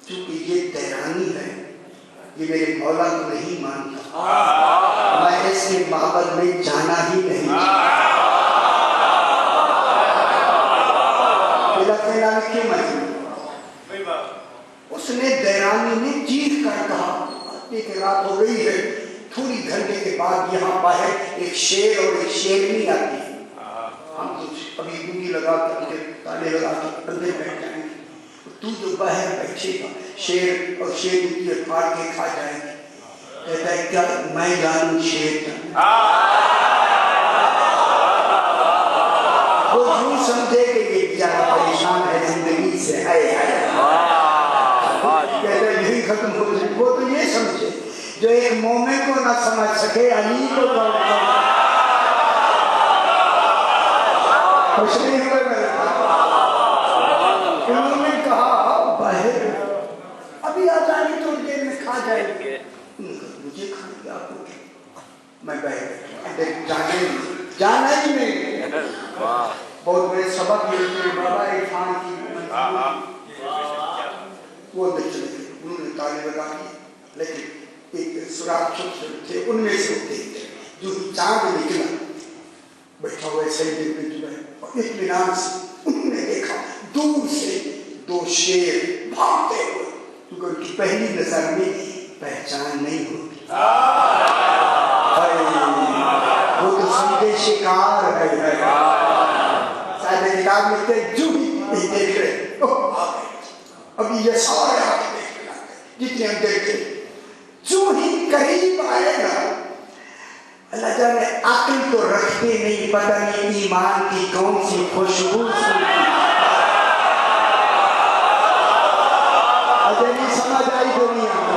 چونکہ یہ دیرانی ہے, یہ میرے مولا کو نہیں مانتا, میں اس کے معبد میں جانا ہی نہیں چاہتا. کیوں مجھے اس نے دیرانی نے چیخ کر کہا ایک رات ہو گئی ہے, تھوڑی گھنٹے کے بعد یہاں باہر ایک شیر اور ایک شیرنی آتی ہے, ہم کچھ ابھی ڈوبی لگا کے اندر تالے لگا کے اندر بیٹھ جائیں گے, تو جو باہر بیٹھے گا شیر اور شیرنی کی پھاڑ کے کھا جائیں گے. کہتا ہے کیا میں جانوں شیر جانوں. وہ یوں سمجھے کہ یہ بیچارہ پریشان ہے زندگی سے, کہتا ہے یہی ختم ہو جائے. وہ تو یہ سمجھے جو ایک مومن کو نہ سمجھ سکے علی کو خوش نہیں ہوئے. انہوں نے کہا باہر ابھی آ جائیں گے, تھوڑی دیر میں کھا جائیں گے. مجھے کھانے گیا آپ کو, میں باہر جانا ہی نہیں. بہت بڑے سبق یہ بابا ایک خان کی وہ اندر چلے گئے. انہوں نے تالے لگا دیے, لیکن ایک سراغ چھوٹے تھے ان میں سے ہوتے تھے. جو چاند نکلا بیٹھا ہوا سعید بن جبیر, اور اطمینان سے انہوں نے دیکھا دور سے 2 شیر بھاگتے ہوئے, کیونکہ ان کی پہلی نظر میں پہچان نہیں ہوتی. وہ تو سمجھے شکار ہے. شاید کتاب لکھتے جو ہی دیکھ رہے ابھی یہ سارے آگے دیکھ رہے جتنے ہم دیکھتے, جو ہی قریب آئے گا اللہ جانے عقل تو رکھتے نہیں, پتہ نہیں ایمان کی کون سی خوشبو اجے نہیں سمجھ آئی دنیا کو.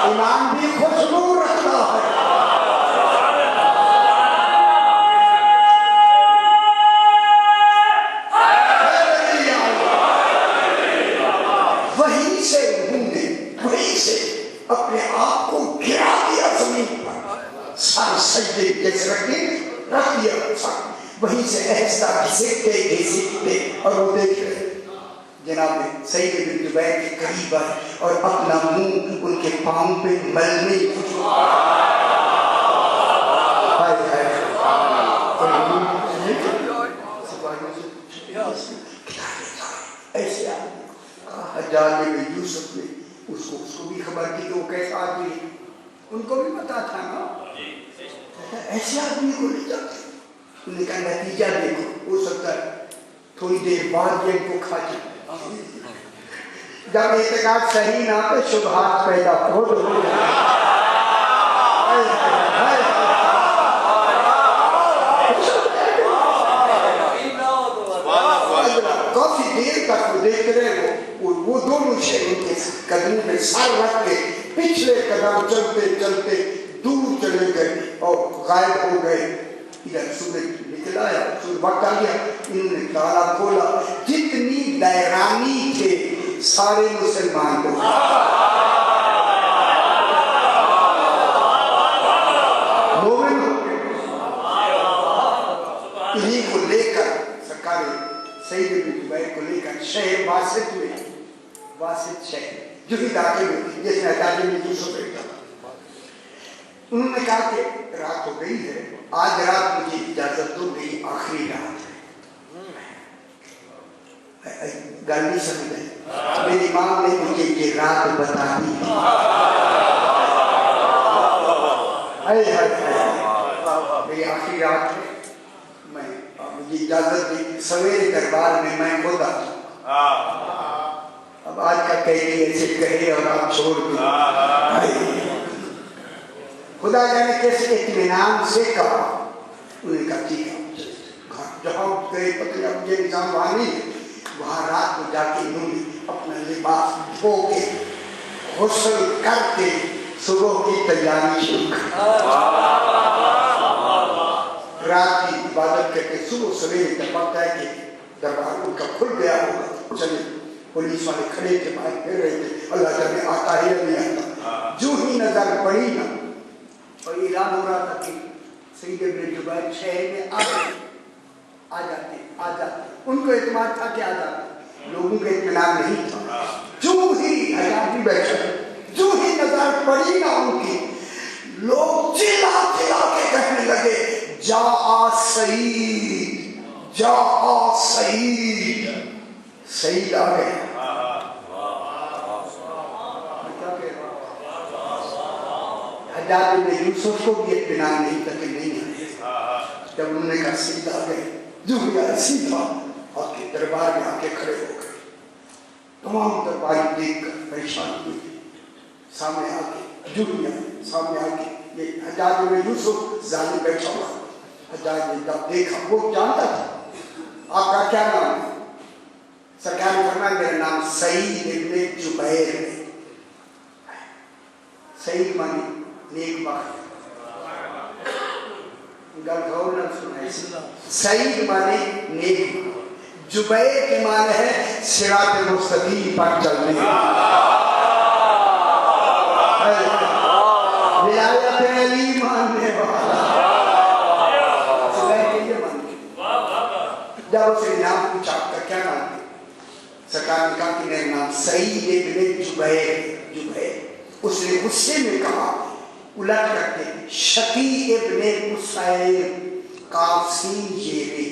ایمان بھی خوشبو رکھتا ہے. وہیں سے اپنے آپ کو گرا دیا زمین پر, سر سجدے جیسے رکھے اور وہ دیکھ رہے جناب سعید بن جبیر کے قریب آئے اور اپنا منہ ان کے پاؤں پہ ملنے ایسے آدمی حجاج بن یوسف نے اس کو بھی خبر دی کہ وہ کیسا آدمی ہے، ان کو بھی پتا تھا نا، ایسے آدمی کو لے جاتے، انہوں نے کہا نتیجہ دیکھو، ہو سکتا ہے تھوڑی دیر بعد یہ ان کو کھا جائے۔ جب اعتقاد صحیح نہ تو شبہات پیدا ہو کافی دیر تک وہ دیکھ رہے وہ دونوں شہر ان کے قدموں میں سر رکھ کے پچھلے قدم چلتے چلتے دور چلے گئے اور غائب ہو گئے۔ ادھر سورج نکلا ہے، وقت آ گیا، انہوں نے تالا کھولا، جتنی دیرانی تھے سارے مسلمان ہو گئے۔ مومن انہیں کو لے کر سرکار سعید بن جبیر کو لے کر شہر واسط میں، واسط شہر جو ہی داخل ہوئی جس میں حجاج بن یوسف بیٹھا تھا، انہوں نے کہا کہ رات ہو گئی ہے، آج رات مجھے اجازت دو، میری آخری رات ہے۔ گل نہیں سمجھ گئے، میری ماں نے مجھے یہ رات بتا دی، میری آخری رات ہے، مجھے اجازت دی، سویرے دربار میں میں خود آتا ہوں۔ اب آج کا کہے ایسے کہے اور آپ چھوڑ دیں، خدا جانے کیسے اطمینان سے کہا۔ انہوں نے کہا ٹھیک ہے، جہاں گئے پتہ اب یہ نظام وہاں نہیں ہے، وہاں رات کو جا کے انہوں نے اپنا لباس دھو کے غسل کر کے صبح کی تیاری شروع کر، رات کی عبادت کر کے صبح سویرے جب وقت ہے کہ دربار ان کا کھل گیا ہوگا، چلے پولیس والے کھڑے تھے، باہر پھر رہے تھے، اللہ جانے آتا ہے یا نہیں آتا۔ جو ہی نظر پڑی نا اور اعلان ہو رہا تھا کہ سعید بن جبیر شہر میں آ جاتے، ان کو اعتماد تھا کہ آ جاتے، لوگوں کا اطمینان نہیں تھا۔ جو ہی حجاج بھی بیٹھا، جو ہی نظر پڑی نا ان کی، لوگ چلا چلا کے کہنے لگے جا سعید، جا سعید، سعید آ گئے۔ حجاج بن یوسف کو بھی اطمینان نہیں تھا کہ نہیں آئے، جب انہوں نے کہا سعید آ گئے، جو بھی آئے سیدھا آ کے دربار میں آ کے کھڑے ہو گئے۔ تمام درباری دیکھ کر پریشان ہوئے، سامنے آ کے جو بھی آئے سامنے آ کے یہ حجاج بن یوسف ظالم بیٹھا ہوا۔ حجاج نے جب دیکھا، وہ جانتا تھا آپ کا کیا نام ہے، سرکار نے فرمایا میرا نام سعید ابن جبیر ہے۔ سعید مانی نیک بخت، گل غور نہ سنائے، سعید مانی نیک، جبیر کے معنی ہے صراط مستقیم پر چلنے، ولایت علی ماننے والا، جبیر کے یہ ماننے۔ جب اسے نام پوچھا آپ کا کیا نام ہے، سرکار نے کہا کہ میرا نام سعید ابن جبیر، جبیر۔ اس نے غصے میں کہا الٹ کر کے شقی ابن قصیر، قاسم جیوی،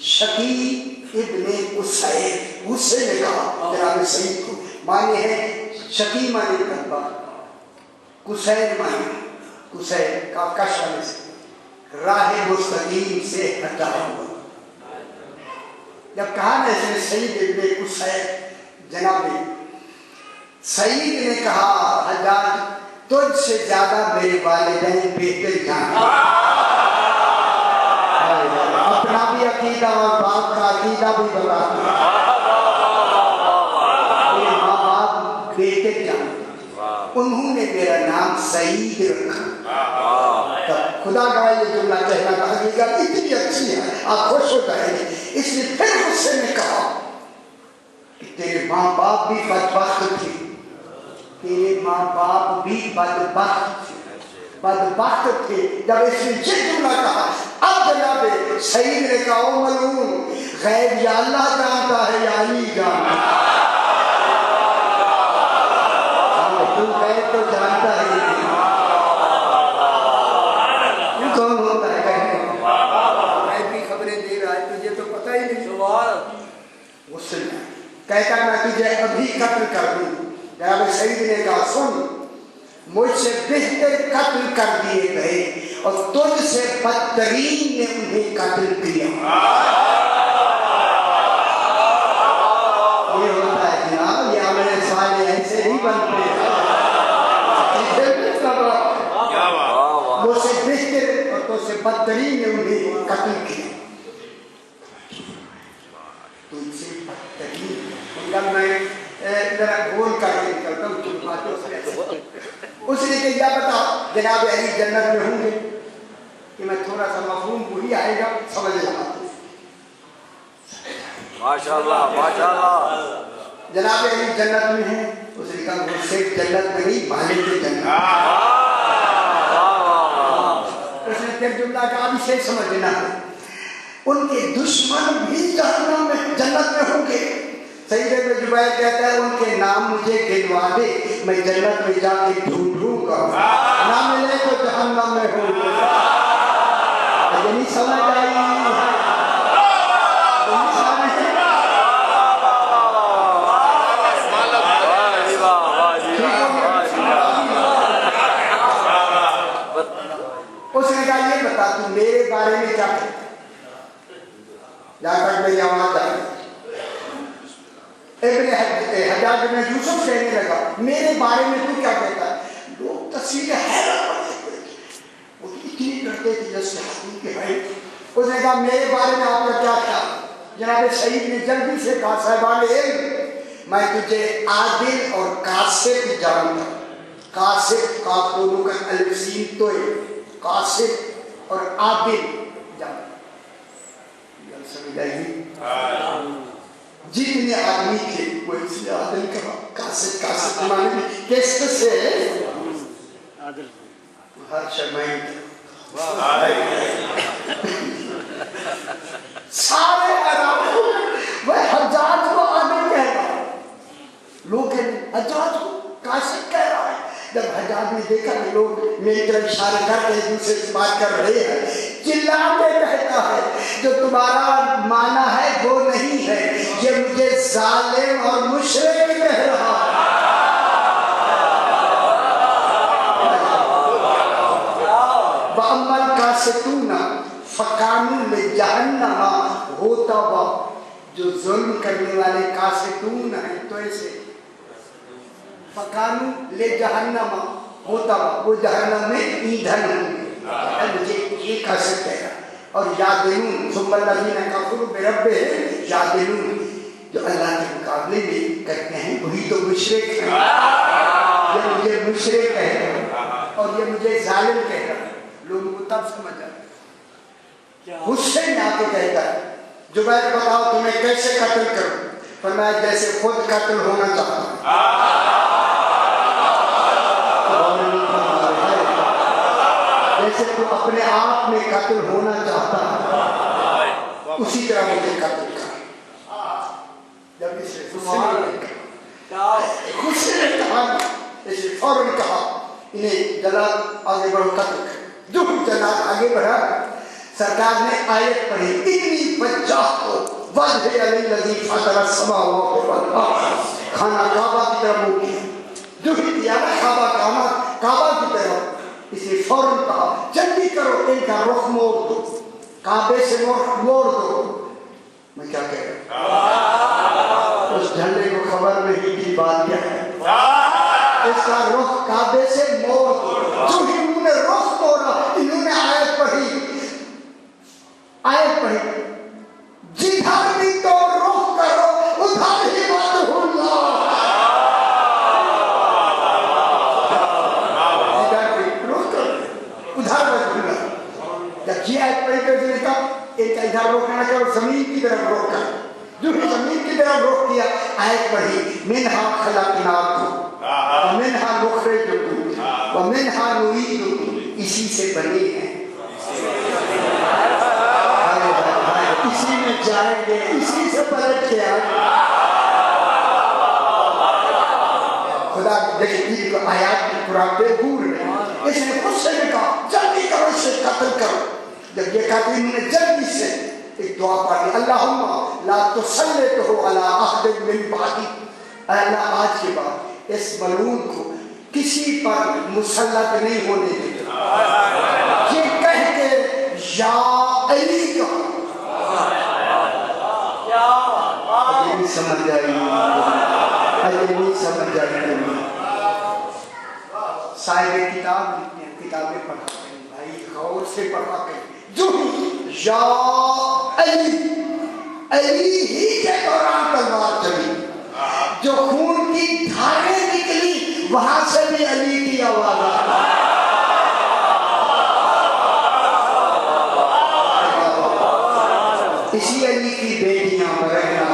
شقی ابن قصیر، غصے میں کہا جناب سعید کو، معنی ہے شقی معنی بدبخت، قصیر معنی قصیر کا کشن سے راہ مستقیم سے ہٹا ہوا۔ جب کہا نا اس نے سعید ابن قصیر، جناب سعید نے کہا حجاج تجھ سے زیادہ میرے والدین بہتر جانتے، اپنا بھی عقیدہ اور باپ کا عقیدہ بھی بتاتے، میرے ماں باپ بہتر جانتے، انہوں نے میرا نام سعید رکھا۔ خدا کا یہ جملہ کہنا تھا، حقیقت اتنی اچھی ہے آپ خوش ہو جائیں گے۔ اس نے پھر غصے میں کہا کہ تیرے ماں باپ بھی بدبخت تھے، تیرے ماں باپ بھی بدبخت تھے، بدبخت تھے۔ جب اس نے یہ جملہ کہا اب جناب سعید نے کہا او ملعون غیب یا اللہ جانتا ہے یا علی جانتا ہے؟ تو غیب تو جانتا ہے کون ہوتا ہے غیب کی خبریں دے رہا ہے تجھے تو پتہ ہی نہیں. اس نے کہتا میں تجھے ابھی قتل کر دوں. جناب سعید نے کہا سن مجھ سے بہتر قتل کر دیے گئے اور تجھ سے بدترین نے انہیں قتل کیا. یہ ہوتا ہے جناب یہ عمل صالح ایسے نہیں بنتے مجھ سے بہتر اور تجھ سے بدترین نے انہیں قتل کیا. تجھ سے بدترین میں ذرا گول کر کے نکلتا ہوں اس نے کہ یہ بتا جناب علی جنت میں ہوں گے کہ میں تھوڑا سا مفہوم وہی آئے گا سمجھ لگا. ماشاءاللہ ماشاءاللہ. جناب علی جنت میں ہیں. اس نے کہا وہ صرف جنت میں نہیں مالک کی جنت. اس نے پھر جملہ کہا اب اسے سمجھنا ان کے دشمن بھی جہنم میں جنت میں ہوں گے. سید ابن جبیر کہتا ہے ان کے نام مجھے گنوا دے میں جنت میں جا کے ڈھونڈوں گا نہ ملے تو جہنم میں ہوں گے. یہ نہیں سمجھ آئی اس نے کہا یہ بتا تو میرے بارے میں کیا کہتا جہاں تک میری آواز آئی. ابن حجاج بن یوسف کہنے لگا میرے بارے میں تو کیا کہتا ہے. لوگ تصویر حیرت پڑھتے وہ اتنی کرتے تھے جیسے حکیم کے بھائی. اس نے کہا میرے بارے میں آپ کا کیا خیال. جناب سعید نے جلدی سے کہا صاحبان علم میں تجھے عادل اور قاسب جانتا. قاسب کاف دونوں کا الف سین تو ہے قاسب اور عادل جانتا. سمجھ آئی جتنے آدمی تھے وہ اس نے عادل کہا. قاسب قاسب مانے میں کس سے عادل ہر شرمائی سارے عرب وہ حجاج کو عادل کہہ رہا ہے. لوگ حجاج کو قاسب کہہ رہا ہے. جب حجاج نے دیکھا کہ لوگ میری طرف اشارہ کر رہے دوسرے سے بات کر رہے ہیں چلاتے کہتا ہے جو تمہارا معنی ہے وہ نہیں ہے یہ مجھے ظالم اور مشرک کہہ رہا ہے. وَأَمَّا الْقَاسِطُونَ فَكَانُوا لِجَهَنَّمَ حُطَبًا جو ظلم کرنے والے قاسطون ہیں تو ایسے فَكَانُوا لِجَهَنَّمَ حُطَبًا وہ جہنم میں ایندھن ہوں گے. مجھے یہ قاسط کہہ رہا اور یادلون ثم الذین کفروا بربہم یادلون جو اللہ کے مقابلے میں کرتے ہیں وہی تو مشرک ہیں. یہ مجھے مشرک کہہ رہا اور یہ مجھے ظالم کہہ رہا. لوگوں کو تب سمجھ آئے. غصے میں آ کے کہتا ہے جبیر بتاؤ تمہیں کیسے قتل کروں. فرمایا جیسے خود قتل ہونا چاہتا ہوں. جیسے تو اپنے آپ میں قتل ہونا چاہتا ہے اسی طرح مجھے قتل کر. جب اسے غصے نے کہا اسے فوراً کہا انہیں جلال آگے بڑھو قتل کر. جو جلال آگے بڑھا سرکار نے آیت پڑھی انی وجہت وجہ الذی فطر السماوات والارض. کھانا کعبہ کی طرف منہ کیا جو بھی دیا نا کعبہ کی طرف. اس نے فوراً کہا جلدی کرو ان کا رخ موڑ دو کعبے سے رخ موڑ دو. میں کیا کہہ رہا ہوں اس جھنڈے کو خبر نہیں کی بات کیا ہے. اس کا رخ کعبے سے موڑ دو. جو ہی انہوں نے رخ موڑا انہوں نے آیت پڑھی جدھر بھی تو رخ کرو ادھر ہی بات ہونا. جب یہ آیت پڑھی تو اس نے کہا ایک ادھر روکنا کرو زمین کی طرف روکا. جو زمین کی طرف روک دیا آیت پڑھی منہا خلقناکم ومنہا نخرجکم ومنہا نعیدکم. اسی سے بنے ہیں جائیں گے اسی سے پلٹ کے آئیں گے. خدا دیکھیں بیوی کو آیات کی قرآن بے گور ہے. اس نے خود سے نے کہا جلدی کرو اسے قتل کرو. جب یہ کہا تو انہوں نے جلدی سے ایک دعا پڑھی اللہم لا تسلطہ علی احد من بعدی. اے اللہ آج کے بعد اس ملعون کو کسی پر مسلط نہیں ہونے دے. یہ کہہ کے یا علی کا یہ بھی سمجھ جائے یہ بھی سمجھ جائے. صاحب کتاب لکھتے ہیں کتابیں پڑھا کریں بھائی غور سے پڑھا کریں. جو یا علی علی ہی کے دوران تلوار چلی جو خون کی دھاریں نکلی وہاں سے بھی علی کی آواز آئی. اسی علی کی بیٹیاں برہنہ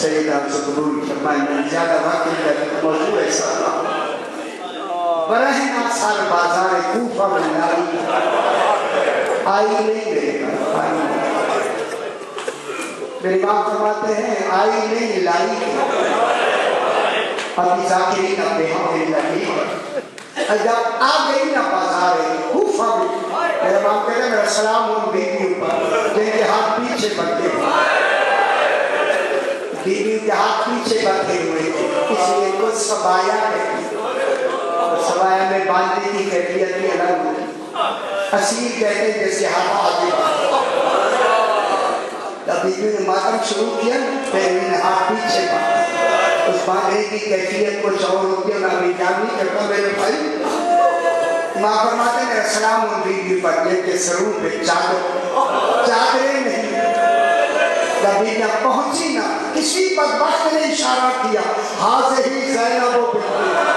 سیدہ زبرور فرمائیں زیادہ وقت لگا موضوع ایسا برہنہ سال بازار کوفہ میں لائی آئی نہیں رہے گا. میرے باپ فرماتے ہیں آئی نہیں لائی ابھی ذاکرین ابھی ہمیں لگی جب آ گئی نا بازار کوفہ میں میرے باپ کہتے ہیں میرا سلام ان بیویوں پر جن کے ہاتھ پیچھے بڑھتے ہوئے بیوی کے ہاتھ پیچھے بڑھتے ہوئے اس لیے کو سبایا کہتی سبایا میں باندھنے کی کیفیت بھی الگ ہوتی. اسیر کہتے ہیں جیسے ہاتھ آگے بڑھتے. جب بیوی نے ماتم شروع کیا بیوی نے ہاتھ پیچھے بڑھا اس باندھنے کی کیفیت کو چور ہوتی ہے نہ بھی جان نہیں کرتا. میرے بھائی ماں فرماتے ہیں میرا سلام ان بیوی پر جن کے سروں پہ چادریں نہیں. جب بیویاں پہنچی نا کسی بدبخت نے اشارہ کیا حاضر ہی زینب و بنت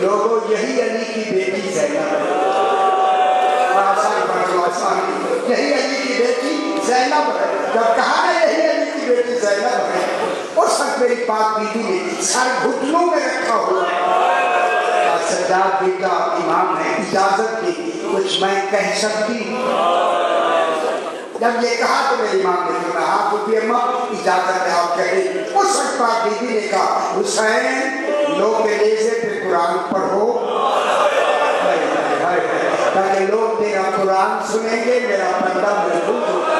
لوگوں یہی علی کی بیٹی زینب یہی علی کی بیٹی زینب ہے. جب کہا نا یہی علی کی بیٹی زینب ہے اس وقت میری پاک بیوی نے سر گھٹنوں میں رکھا ہوا سجاد بیٹا امام نے اجازت دی کچھ میں کہہ سکتی. جب یہ کہا تو میری امام نے کہا ہاں تو اماں اجازت ہے آپ کہیں. اس وقت پاک بیوی نے کہا حسین لوگ کے نیزے پہ قرآن پڑھو تاکہ لوگ تیرا قرآن سنیں گے میرا پردہ محفوظ ہوگا.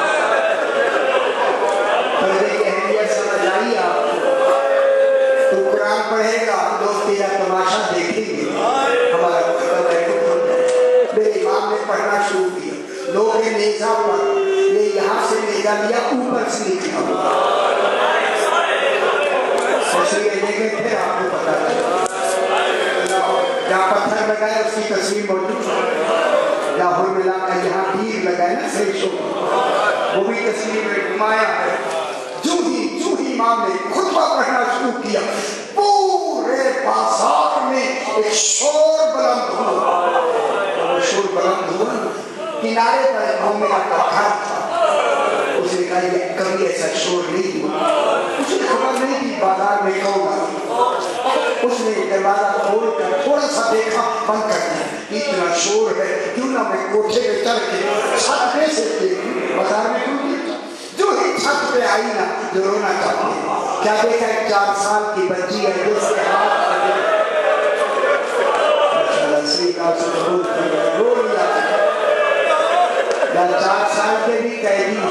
پردے کی اہمیت سمجھ آئی آپ کو. تو قرآن پڑھے گا لوگ تیرا تماشا دیکھیں گے ہمارا پردہ محفوظ ہوگا. میرے امام نے پڑھنا شروع کیا لوگ کے نیزہ پر یہ یہاں سے نیزہ لیا اوپر سے نکلا ہوا ایسے یہ دیکھیں پھر آپ کو پتا چلا جہاں پتھر لگایا اس کی تصویر موجود ہے. لاہور میں لا کر یہاں تیر لگائے نا سیشو وہ بھی تصویر میں گھمایا ہے. جو ہی امام نے خطبہ پڑھنا شروع کیا پورے بازار میں ایک شور بلند ہوا. شور بلند ہوا کنارے پر ایک مومنہ کا گھر تھا. اس نے کہا یہ کبھی ایسا شور نہیں ہوا. اس نے خبر نہیں کی بازار میں کون آئی. اس نے دروازہ کھول کر تھوڑا سا دیکھا بند کر دیا. اتنا شور ہے کیوں نہ میں کوٹھے پہ چڑھ کے چھت پہ سے دیکھوں بازار میں کیوں دیکھا. جو ہی چھت پہ آئی نا جو رونا چاہتی کیا دیکھا ایک 4 سال کی بچی ہے جس کے ہاتھ رو لیا. 4 سال کے بھی قیدی